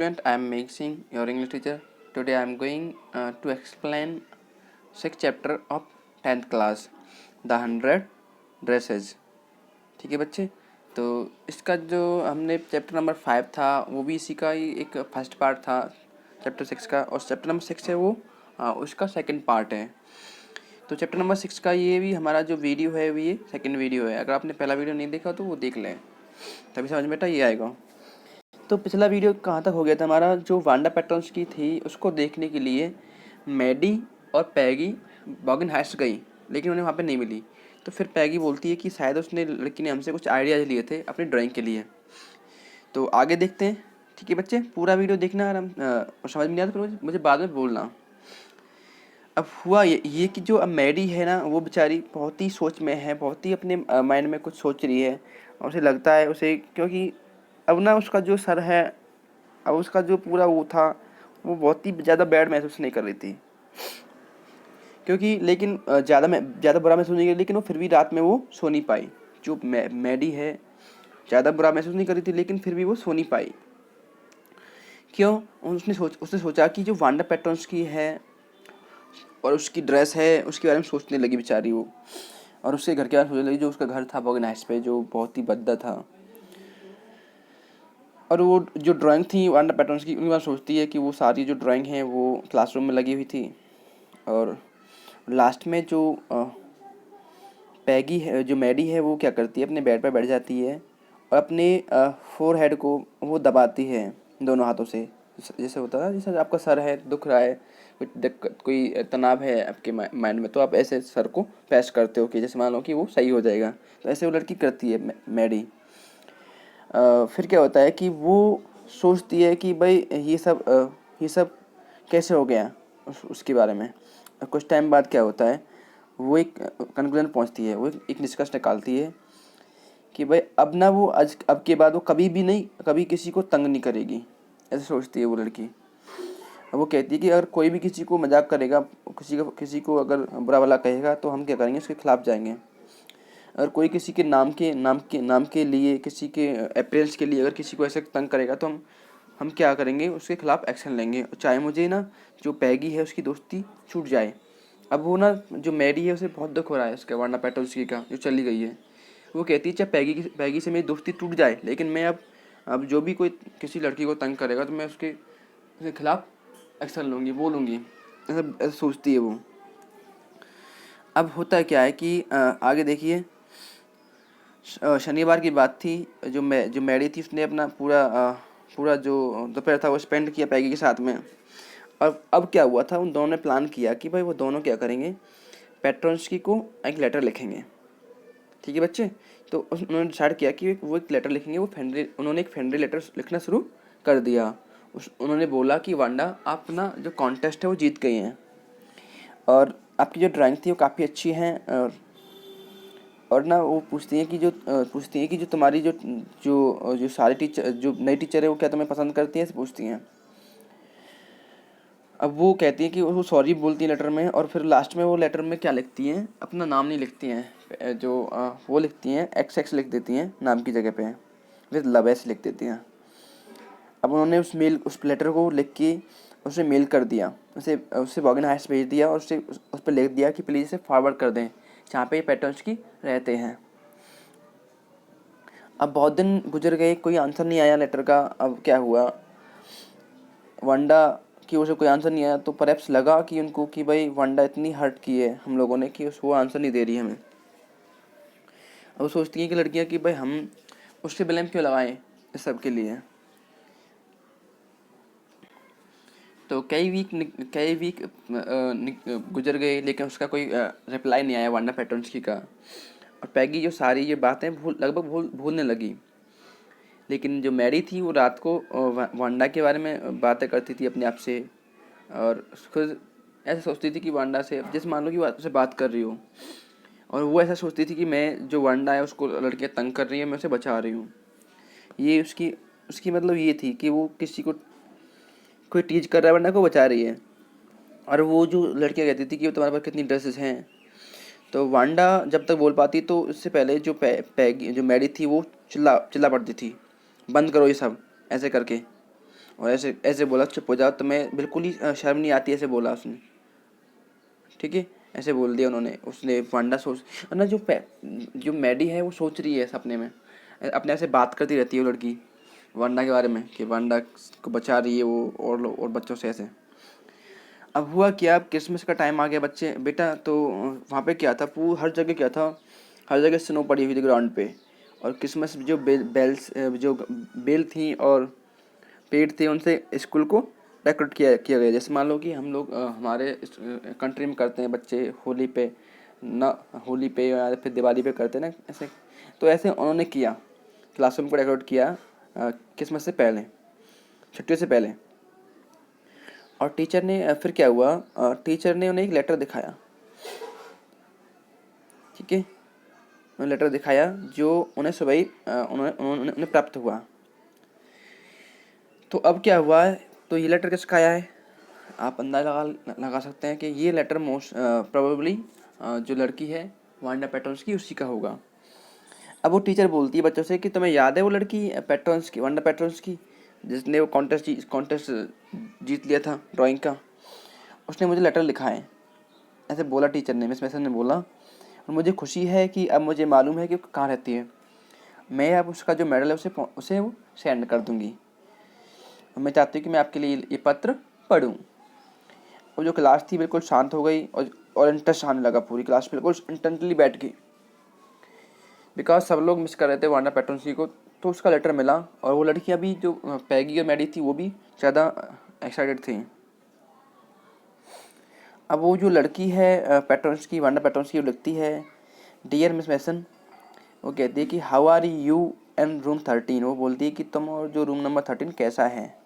Student, I am Mixing, your English teacher. Today I am going to explain sixth chapter of 10th class, The 100 Dresses. ठीक है बच्चे, तो इसका जो हमने चैप्टर नंबर 5 था वो भी इसी का ही एक फर्स्ट पार्ट था चैप्टर 6 का, और चैप्टर नंबर 6 है वो उसका सेकंड पार्ट है। तो चैप्टर नंबर 6 का ये भी हमारा जो वीडियो है ये सेकंड वीडियो है। अगर आपने पहला वीडियो नहीं देखा तो वो देख लें, तभी समझ में बेटा ये आएगा। तो पिछला वीडियो कहाँ तक हो गया था हमारा, जो वांडा पैटर्न्स की थी उसको देखने के लिए मैडी और पैगी बॉगिन हाइट्स गई, लेकिन उन्हें वहाँ पे नहीं मिली। तो फिर पैगी बोलती है कि शायद उसने लड़की ने हमसे कुछ आइडियाज़ लिए थे अपनी ड्राइंग के लिए। तो आगे देखते हैं, ठीक है बच्चे, पूरा वीडियो देखना। अगर हम समझ में नहीं आता फिर मुझे बाद में बोलना। अब हुआ ये कि जो अब मैडी है ना, वो बेचारी बहुत ही सोच में है, बहुत ही अपने माइंड में कुछ सोच रही है, और उसे लगता है उसे, क्योंकि अब ना उसका जो सर है, अब उसका जो पूरा वो था वो बहुत ही ज़्यादा बैड महसूस नहीं कर रही थी, क्योंकि लेकिन ज़्यादा बुरा महसूस नहीं कर रही, लेकिन वो फिर भी रात में वो सो नहीं पाई। जो मैडी है ज़्यादा बुरा महसूस नहीं कर रही थी, लेकिन फिर भी वो सो नहीं पाई। क्यों? उसने सोचा कि जो वांडा पैटर्न्स की है और उसकी ड्रेस है उसके बारे में सोचने लगी बेचारी वो, और उसके घर के बारे में सोचने लगी। जो उसका घर था बॉगिन हाइट्स पे, जो बहुत ही भद्दा था, और वो जो ड्राइंग थी वांडा पैटर्न्स की, उनके बारे में सोचती है कि वो सारी जो ड्राइंग है वो क्लासरूम में लगी हुई थी। और लास्ट में जो पैगी है, जो मैडी है, वो क्या करती है, अपने बेड पर बैठ जाती है और अपने फोरहेड को वो दबाती है दोनों हाथों से। जैसे होता है, जैसे आपका सर है, दुख रहा है, कोई दिक्कत, कोई तनाव है आपके माइंड में, तो आप ऐसे सर को प्रेस करते हो कि जैसे मान लो कि वो सही हो जाएगा। तो ऐसे वो लड़की करती है मैडी। फिर क्या होता है कि वो सोचती है कि भाई ये सब कैसे हो गया, उसके बारे में। कुछ टाइम बाद क्या होता है, वो एक कंक्लूजन पहुंचती है, वो एक निष्कर्ष निकालती है कि भाई अब ना वो अब के बाद वो कभी किसी को तंग नहीं करेगी। ऐसे सोचती है वो लड़की। वो कहती है कि अगर कोई भी किसी को मजाक करेगा, किसी को अगर बुरा भला कहेगा, तो हम क्या करेंगे, उसके खिलाफ जाएंगे। अगर कोई किसी के नाम के लिए, किसी के अपीयरेंस के लिए अगर किसी को ऐसे तंग करेगा, तो हम क्या करेंगे, उसके खिलाफ एक्शन लेंगे, चाहे मुझे ना जो पैगी है उसकी दोस्ती छूट जाए। अब वो ना जो मैडी है उसे बहुत दुख हो रहा है उसके वांडा पैटर्न्स का जो चली गई है। वो कहती है चाहे पैगी से मेरी दोस्ती टूट जाए, लेकिन मैं अब जो भी कोई किसी लड़की को तंग करेगा तो मैं उसके खिलाफ एक्शन लूँगी, बोलूँगी। ऐसा सोचती है वो। अब होता क्या है कि आगे देखिए, शनिवार की बात थी। जो मैडी थी उसने अपना पूरा जो दोपहर था वो स्पेंड किया पैगी के साथ में। और अब क्या हुआ था, उन दोनों ने प्लान किया कि भाई वो दोनों क्या करेंगे, पेट्रोन्स्की को एक लेटर लिखेंगे। ठीक है बच्चे, तो उन्होंने डिसाइड किया कि वो एक लेटर लिखेंगे। उन्होंने एक फ्रेंडली लेटर लिखना शुरू कर दिया। उन्होंने बोला कि वांडा, आप ना जो कॉन्टेस्ट है वो जीत गई हैं, और आपकी जो ड्राइंग थी वो काफ़ी अच्छी है। और ना वो पूछती हैं कि जो तुम्हारी जो सारी टीचर, जो नई टीचर है, वो क्या तुम्हें पसंद करती हैं, ऐसे पूछती हैं। अब वो कहती हैं कि वो सॉरी बोलती हैं लेटर में, और फिर लास्ट में वो लेटर में क्या लिखती हैं, अपना नाम नहीं लिखती हैं, वो लिखती हैं XX लिख देती हैं नाम की जगह पे, विद लव ऐसे लिख देती हैं। अब उन्होंने उस लेटर को लिख के उसे मेल कर दिया, उसे बॉगिन हाइट्स भेज दिया, और उस पर लिख दिया कि प्लीज़ इसे फॉरवर्ड कर दें जहाँ पे पैटर्न्स की रहते हैं। अब बहुत दिन गुजर गए, कोई आंसर नहीं आया लेटर का। अब क्या हुआ, वांडा की ओर से कोई आंसर नहीं आया, तो परहैप्स लगा कि उनको कि भाई वांडा इतनी हर्ट की है हम लोगों ने कि वो आंसर नहीं दे रही हमें। अब सोचती हैं कि लड़कियां कि भाई हम उससे ब्लेम क्यों लगाएं इस सब के लिए। तो कई वीक गुजर गए, लेकिन उसका कोई रिप्लाई नहीं आया वांडा पैटर्न्स्की का। और पैगी जो सारी ये बातें लगभग भूलने लगी। लेकिन जो मैडी थी वो रात को वांडा के बारे में बातें करती थी अपने आप से, और खुद ऐसा सोचती थी कि वांडा से, जैसे मान लो कि उससे बात कर रही हो, और वो ऐसा सोचती थी कि मैं, जो वांडा है उसको लड़कियां तंग कर रही है, मैं उसे बचा रही हूँ। ये उसकी मतलब ये थी कि वो किसी को कोई टीज कर रहा है, वांडा को बचा रही है। और वो जो लड़कियां कहती थी कि तुम्हारे पास कितनी ड्रेसेस हैं, तो वांडा जब तक बोल पाती तो इससे पहले जो पैगी जो मैडी थी वो चिल्ला पड़ती थी, बंद करो ये सब, ऐसे करके और ऐसे ऐसे बोला चुप हो जाओ, तो मैं बिल्कुल ही शर्म नहीं आती, ऐसे बोला उसने। ठीक है, ऐसे बोल दिया उन्होंने। उसने वांडा सोच, और ना जो मैडी है वो सोच रही है सपने में, अपने आप से बात करती रहती है वो लड़की वांडा के बारे में कि वांडा को बचा रही है वो और बच्चों से ऐसे। अब हुआ क्या, अब क्रिसमस का टाइम आ गया बच्चे बेटा, तो वहाँ पे क्या था, हर जगह क्या था, हर जगह स्नो पड़ी हुई थी ग्राउंड पे। और क्रिसमस जो जो बेल थी और पेड़ थे, उनसे स्कूल को डेकोरेट किया गया। जैसे मान लो कि हम लोग हमारे कंट्री में करते हैं बच्चे होली पे, ना होली पे या फिर दिवाली पे करते हैं ना ऐसे, तो ऐसे उन्होंने किया, क्लासरूम को डेकोरेट किया क्रिसमस से पहले, छुट्टियों से पहले। और टीचर ने फिर क्या हुआ, टीचर ने उन्हें एक लेटर दिखाया। ठीक है, उन्हें लेटर दिखाया जो उन्हें सुबह ही उन्हें प्राप्त हुआ। तो अब क्या हुआ है, तो ये लेटर किसका आया है, आप अंदाजा लगा सकते हैं कि ये लेटर मोस्ट प्रोबेबली जो लड़की है वांडा पेट्रोन्स की, उसी का होगा। अब वो टीचर बोलती है बच्चों से कि तुम्हें याद है वो लड़की पेट्रोन्स की, वांडा पेट्रोन्स की, जिसने वो कॉन्टेस्ट जीत लिया था ड्राइंग का, उसने मुझे लेटर लिखा है, ऐसे बोला टीचर ने, मिस मैसन ने बोला। और मुझे खुशी है कि अब मुझे मालूम है कि वो कहाँ रहती है। मैं अब उसका जो मेडल है उसे वो सेंड कर दूँगी। मैं चाहती हूँ कि मैं आपके लिए ये पत्र पढूँ। और जो क्लास थी बिल्कुल शांत हो गई, और इंटरेस्ट आने लगा, पूरी क्लास बिल्कुल इंटेंटली बैठ गई, बिकॉज सब लोग मिस कर रहे थे वांडा पेट्रोन्सी को। तो उसका लेटर मिला, और वो लड़की अभी जो पैगी और मैडी थी वो भी ज़्यादा एक्साइटेड थी। अब वो जो लड़की है पेट्रोन्स्की, वांडा पेट्रोन्स्की, वो लिखती है, डियर मिस मैसन, वो कहती है कि how are you in room 13। वो बोलती है कि तुम और जो रूम नंबर 13 कैसा है।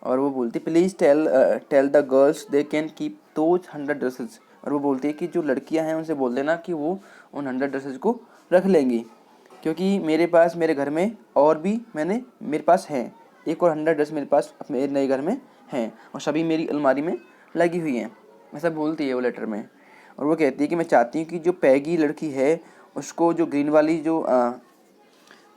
और वो बोलती है please tell the girls they can keep those 100 dresses. और वो बोलती है कि जो लड़कियां हैं उनसे बोल देना कि वो उन 100 ड्रेसेस को रख लेंगी, क्योंकि मेरे पास मेरे घर में और भी मेरे पास है, एक और 100 ड्रेस मेरे पास मेरे नए घर में हैं, और सभी मेरी अलमारी में लगी हुई हैं। ऐसा बोलती है वो लेटर में। और वो कहती है कि मैं चाहती हूँ कि जो पैगी लड़की है उसको जो ग्रीन वाली जो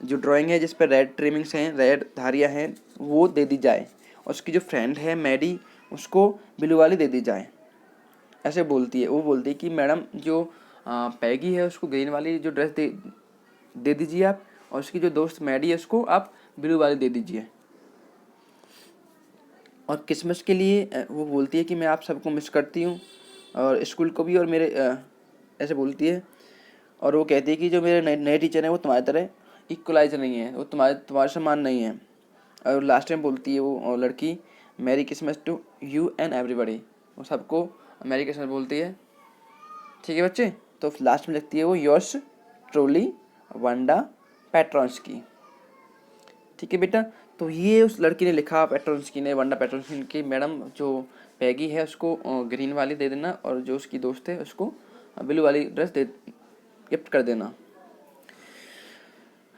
ड्राइंग है जिस पर रेड ट्रिमिंग्स हैं, रेड धारियाँ हैं, वो दे दी जाए, और उसकी जो फ्रेंड है मैडी, उसको ब्लू वाली दे दी जाए। ऐसे बोलती है वो, बोलती है कि मैडम जो पैगी है उसको ग्रीन वाली जो ड्रेस दे दीजिए आप, और उसकी जो दोस्त मैडी है उसको आप ब्लू वाली दे दीजिए। और क्रिसमस के लिए वो बोलती है कि मैं आप सबको मिस करती हूँ, और स्कूल को भी, और मेरे ऐसे बोलती है। और वो कहती है कि जो मेरे नए टीचर हैं वो तुम्हारी तरह इक्वलाइज नहीं है, वो तुम्हारे समान नहीं है। और लास्ट टाइम बोलती है वो लड़की, merry Christmas to you and everybody, वो सबको मैरी क्रिसमस बोलती है। ठीक है बच्चे, तो लास्ट में लिखती है वो योर्स ट्रूली वांडा पेट्रोन्स्की। ठीक है बेटा, तो ये उस लड़की ने लिखा, पेट्रोन्स्की ने, वांडा पेट्रोन्स्की की, मैडम जो पैगी है उसको ग्रीन वाली दे देना, और जो उसकी दोस्त है उसको ब्लू वाली ड्रेस गिफ्ट कर देना।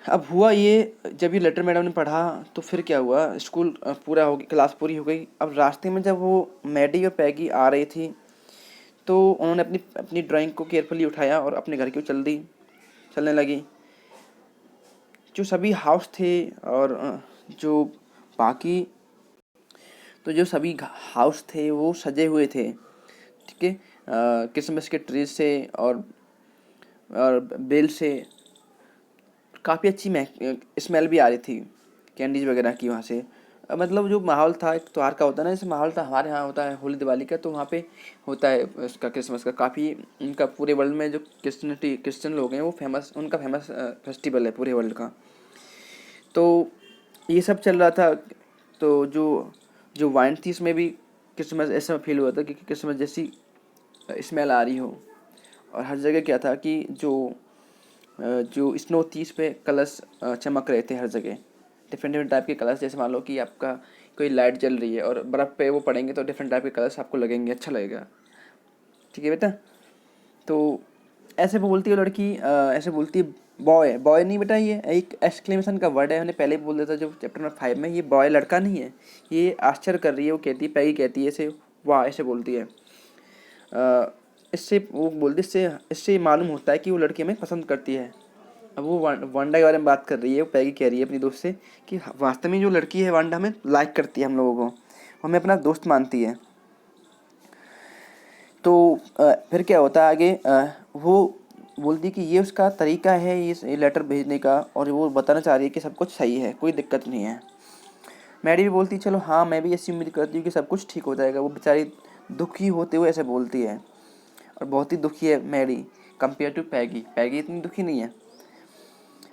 अब हुआ ये, जब ये लेटर मैडम ने पढ़ा तो फिर क्या हुआ, स्कूल पूरा हो गया, क्लास पूरी हो गई। अब रास्ते में जब वो मैडी और पैगी आ रही थी, तो उन्होंने अपनी अपनी ड्राइंग को केयरफुली उठाया और अपने घर की ओर चलने लगी। जो सभी हाउस थे और जो बाकी तो जो सभी हाउस थे वो सजे हुए थे। ठीक है, क्रिसमस के ट्रीज से और बेल से काफ़ी अच्छी स्मेल भी आ रही थी, कैंडीज वगैरह की वहाँ से। मतलब जो माहौल था एक त्योहार का होता है ना, जैसे माहौल था हमारे यहाँ होता है होली दिवाली का, तो वहाँ पे होता है उसका क्रिसमस का काफ़ी, उनका पूरे वर्ल्ड में जो क्रिश्चियन लोग हैं वो उनका फेमस फेस्टिवल है पूरे वर्ल्ड का। तो ये सब चल रहा था। तो जो जो वाइन थी इसमें भी क्रिसमस ऐसा फील हुआ था कि क्रिसमस जैसी स्मेल आ रही हो। और हर जगह क्या था कि जो स्नो थी इस पे कलर्स चमक रहे थे हर जगह, डिफरेंट डिफरेंट टाइप के कलर्स। जैसे मान लो कि आपका कोई लाइट जल रही है और बर्फ़ पे वो पड़ेंगे तो डिफरेंट टाइप के कलर्स आपको लगेंगे, अच्छा लगेगा। ठीक है बेटा, तो ऐसे बोलती है लड़की, ऐसे बोलती है, बॉय बॉय नहीं बेटा, ये एक एक्सक्लेमेशन का वर्ड है, मैंने पहले बोल दिया था जो चैप्टर नंबर 5 में, ये बॉय लड़का नहीं है। ये आश्चर्य कर रही है, वो कहती है, पैगी कहती है ऐसे, वाह ऐसे बोलती है। इससे वो बोलती, इससे मालूम होता है कि वो लड़की हमें पसंद करती है। अब वो वांडा के बारे में बात कर रही है। वो पैगी कह रही है अपनी दोस्त से कि वास्तव में जो लड़की है वांडा हमें लाइक करती है, हम लोगों को, हमें अपना दोस्त मानती है। तो फिर क्या होता है आगे, वो बोलती है कि ये उसका तरीका है ये लेटर भेजने का, और वो बताना चाह रही है कि सब कुछ सही है, कोई दिक्कत नहीं है। मैडी भी बोलती है चलो हाँ, मैं भी ऐसी उम्मीद करती हूँ कि सब कुछ ठीक हो जाएगा। वो बेचारी दुखी होते हुए ऐसे बोलती है, और बहुत ही दुखी है मैडी कंपेयर टू पैगी। पैगी इतनी दुखी नहीं है।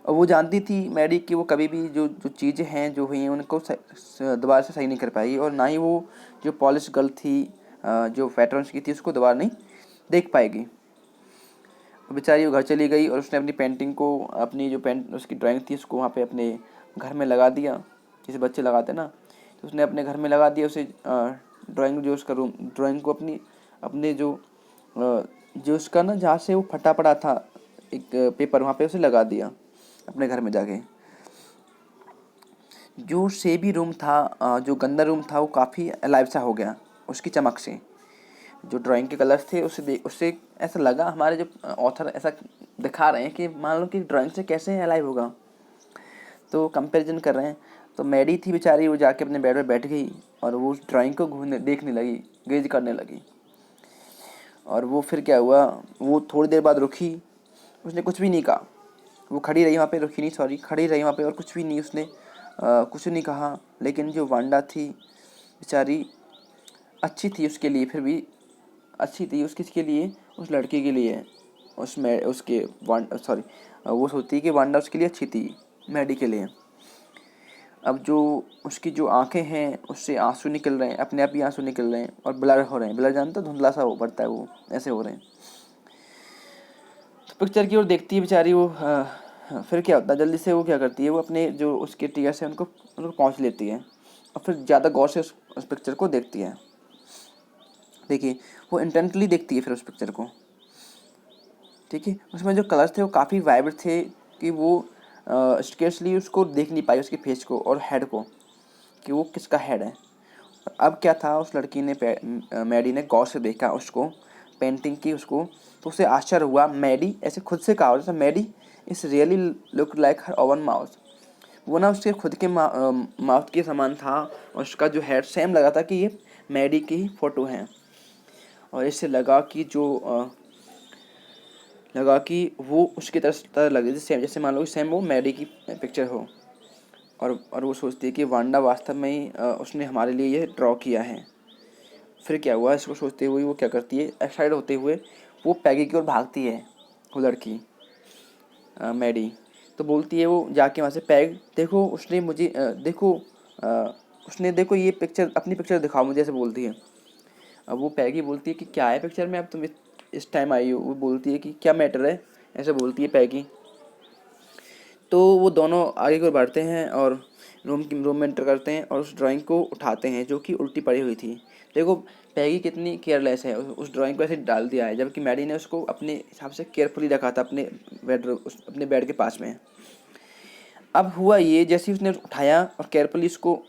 और वो जानती थी मैडी कि वो कभी भी जो जो चीज़ें हैं जो हुई हैं उनको दोबारा से सही नहीं कर पाएगी, और ना ही वो जो पॉलिश गर्ल थी जो वेटरन्स की थी उसको दोबारा नहीं देख पाएगी। बेचारी वो घर चली गई, और उसने अपनी पेंटिंग को, अपनी जो उसकी ड्राइंग थी उसको वहाँ पे अपने घर में लगा दिया, जैसे बच्चे लगाते ना। तो उसने अपने घर में लगा दिया उसे ड्राइंग, जो उसका रूम, ड्राइंग को अपने जो उसका ना जहाँ से वो फटा पड़ा था एक पेपर, वहाँ पे उसे लगा दिया अपने घर में जाके। जो सेबी रूम था, जो गंदा रूम था, वो काफ़ी अलाइव सा हो गया उसकी चमक से। जो ड्राइंग के कलर्स थे उससे ऐसा लगा, हमारे जो ऑथर ऐसा दिखा रहे हैं कि मान लो कि ड्राइंग से कैसे अलाइव होगा, तो कंपैरिजन कर रहे हैं। तो मैडी थी बेचारी, वो जाके अपने बेड में बैठ गई और वो उस ड्राइंग को देखने लगी, गेज करने लगी। और वो फिर क्या हुआ, वो थोड़ी देर बाद रुकी, उसने कुछ भी नहीं कहा। वो खड़ी रही वहाँ पे, रुकी नहीं सॉरी, खड़ी रही वहाँ पे, और कुछ भी नहीं, उसने कुछ नहीं कहा। लेकिन जो वांडा थी बेचारी, अच्छी थी उसके लिए, फिर भी अच्छी थी उस किसके लिए, उस लड़के के लिए, उसमें उसके सॉरी, वो सोचती है कि वांडा उसके लिए अच्छी थी, मैडी के लिए। अब जो उसकी जो आंखें हैं उससे आंसू निकल रहे हैं, अपने आप ही आंसू निकल रहे हैं, और ब्लर हो रहे हैं। ब्लर जानता, धुंधला सा हो पड़ता है, वो ऐसे हो रहे हैं। तो पिक्चर की ओर देखती है बेचारी वो। फिर क्या होता है, जल्दी से वो क्या करती है, वो अपने जो उसके टीयर्स हैं उनको पहुँच लेती है, और फिर ज़्यादा गौर से उस पिक्चर को देखती है। देखिए, वो इंटेंटली देखती है फिर उस पिक्चर को। ठीक है, उसमें जो कलर्स थे वो काफ़ी वाइब्रेंट थे, कि वो स्केर्सली उसको देख नहीं पाई, उसके फेस को और हेड को, कि वो किसका हेड है। अब क्या था, उस लड़की ने मैडी ने गौर से देखा उसको, पेंटिंग की उसको, तो उसे आश्चर्य हुआ। मैडी ऐसे खुद से कहा, जैसे Maddy is really look like her own mouth. वो ना उसके खुद के माउथ के समान था, और उसका जो हेड सेम लगा था कि ये मैडी की ही फ़ोटो है। और इससे लगा कि वो उसकी तरह लग रही थी, जैसे मान लो कि सेम वो मैडी की पिक्चर हो। और वो सोचती है कि वांडा वास्तव में ही उसने हमारे लिए ये ड्रॉ किया है। फिर क्या हुआ, इसको सोचते हुए वो क्या करती है, एक्साइटेड होते हुए वो पैगी की ओर भागती है, वो लड़की मैडी। तो बोलती है वो जाके वहाँ से, पैग देखो, उसने मुझे देखो ये पिक्चर, अपनी पिक्चर दिखाओ मुझे, ऐसे बोलती है। अब वो पैगी बोलती है कि क्या है पिक्चर में, अब तुम इस टाइम आई हो। वो बोलती है कि क्या मैटर है, ऐसे बोलती है पैगी। तो वो दोनों आगे को बढ़ते हैं और रूम में एंटर करते हैं, और उस ड्राइंग को उठाते हैं जो कि उल्टी पड़ी हुई थी। देखो पैगी कितनी केयरलेस है, उस ड्राइंग को ऐसे डाल दिया है, जबकि मैडी ने उसको अपने हिसाब से केयरफुली रखा था अपने बेड के पास में। अब हुआ ये, जैसे उसने उठाया और केयरफुली उसको,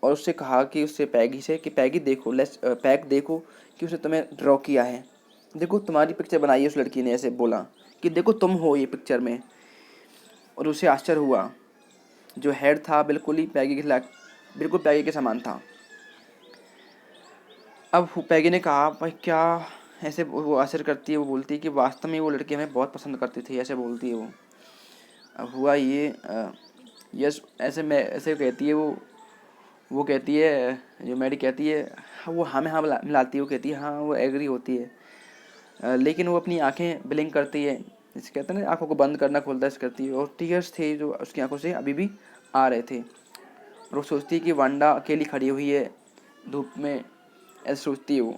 और उससे कहा कि उससे पैगी से कि पैगी देखो, पैग देखो कि उसने तुम्हें ड्रॉ किया है, देखो तुम्हारी पिक्चर बनाई है उस लड़की ने, ऐसे बोला कि देखो तुम हो ये पिक्चर में। और उसे आश्चर्य हुआ, जो हेड था बिल्कुल ही पैगी के खिलाफ, बिल्कुल पैगी के समान था। अब पैगी ने कहा भाई क्या, ऐसे वो आश्चर्य करती है। वो बोलती है कि वास्तव में वो लड़की हमें बहुत पसंद करती थी, ऐसे बोलती है वो। अब हुआ ये, यस ऐसे मैं ऐसे कहती है वो कहती है, जो मैडी कहती है, वो हमें हाँ मिलाती है, वो कहती है हाँ, वो एग्री होती है। लेकिन वो अपनी आंखें ब्लिंक करती है, जिसे कहते हैं ना आंखों को बंद करना खोलता है, करती है। और टीयर्स थे जो उसकी आंखों से अभी भी आ रहे थे। और वो सोचती है कि वांडा अकेली खड़ी हुई है धूप में, ऐसे सोचती है वो।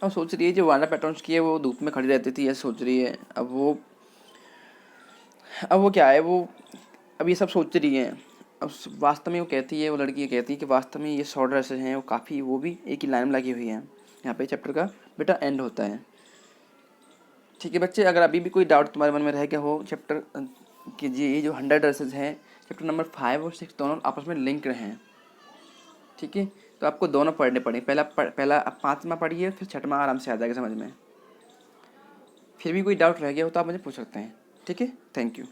अब सोच रही है जो वांडा पेट्रोन्स की है वो धूप में खड़ी रहती थी, ऐसे सोच रही है। अब वो क्या है, वो अब ये सब सोच रही है। अब वास्तव में वो कहती है, वो लड़की कहती है कि वास्तव में ये शॉर्ट ड्रेसेस हैं, वो काफ़ी, वो भी एक ही लाइन में लगी हुई हैं। यहाँ पे चैप्टर का बेटा एंड होता है। ठीक है बच्चे, अगर अभी भी कोई डाउट तुम्हारे मन में रह गया हो चैप्टर कि जी ये जो 100 ड्रेसेस हैं, चैप्टर नंबर 5 और 6 दोनों आपस में लिंक हैं। ठीक है, तो आपको दोनों पढ़ने पड़े, पहला 5वां पढ़िए, फिर 6वां आराम से आ जाएगा समझ में। फिर भी कोई डाउट रह गया हो तो आप मुझे पूछ सकते हैं। ठीक है, थैंक यू।